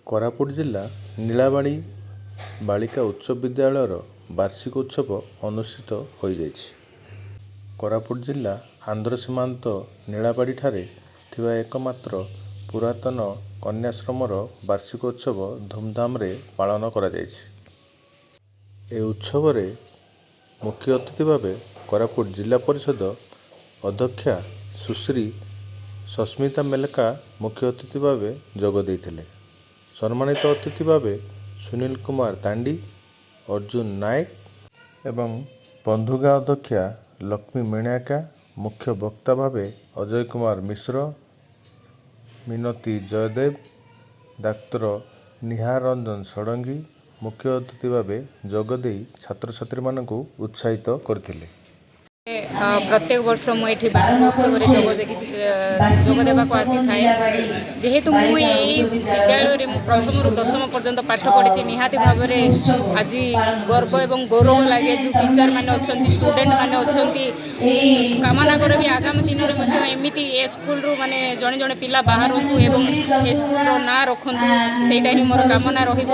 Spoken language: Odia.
କୋରାପୁଟ ଜିଲ୍ଲା ନୀଳାବାଣୀ ବାଳିକା ଉଚ୍ଚ ବିଦ୍ୟାଳୟର ବାର୍ଷିକ ଉତ୍ସବ ଅନୁଷ୍ଠିତ ହୋଇଯାଇଛି। କୋରାପୁଟ ଜିଲ୍ଲା ଆନ୍ଧ୍ର ସୀମାନ୍ତ ନୀଳାବାଡ଼ିଠାରେ ଥିବା ଏକମାତ୍ର ପୁରାତନ କନ୍ୟାଶ୍ରମର ବାର୍ଷିକ ଉତ୍ସବ ଧୁମଧାମରେ ପାଳନ କରାଯାଇଛି। ଏହି ଉତ୍ସବରେ ମୁଖ୍ୟ ଅତିଥି ଭାବେ କୋରାପୁଟ ଜିଲ୍ଲା ପରିଷଦ ଅଧ୍ୟକ୍ଷା ସୁଶ୍ରୀ ସସ୍ମିତା ମେଲକା ମୁଖ୍ୟ ଅତିଥି ଭାବେ ଯୋଗ ଦେଇଥିଲେ। ସମ୍ମାନିତ ଅତିଥି ଭାବେ ସୁନୀଲ କୁମାର ତାଣ୍ଡି, ଅର୍ଜୁନ ନାୟକ ଏବଂ ବନ୍ଧୁଗାଁ ଅଧ୍ୟକ୍ଷା ଲକ୍ଷ୍ମୀ ମିଣାକା, ମୁଖ୍ୟ ବକ୍ତା ଭାବେ ଅଜୟ କୁମାର ମିଶ୍ର, ମିନତୀ ଜୟଦେବ, ଡାକ୍ତର ନିହାର ରଞ୍ଜନ ଷଡ଼ଙ୍ଗୀ ମୁଖ୍ୟ ଅତିଥି ଭାବେ ଯୋଗଦେଇ ଛାତ୍ରଛାତ୍ରୀମାନଙ୍କୁ ଉତ୍ସାହିତ କରିଥିଲେ। प्रत्येक वर्ष मुझे वार्षिक उत्सव जोग देवाक आसी थाए। जेहेतु मुझे विद्यालय प्रथम रु दशम पर्यंत पाठ पढ़ी निहाती भाव में आज गर्व एवं गौरव लगे। जो टीचर मैंने अच्छा स्टूडेंट मैंने अच्छा कामना कर भी आगामी दिन में एमती ए स्कूल माने जड़े जड़े पिला बाहर एवं ए स्कूल ना रखु से मोर कामना रही।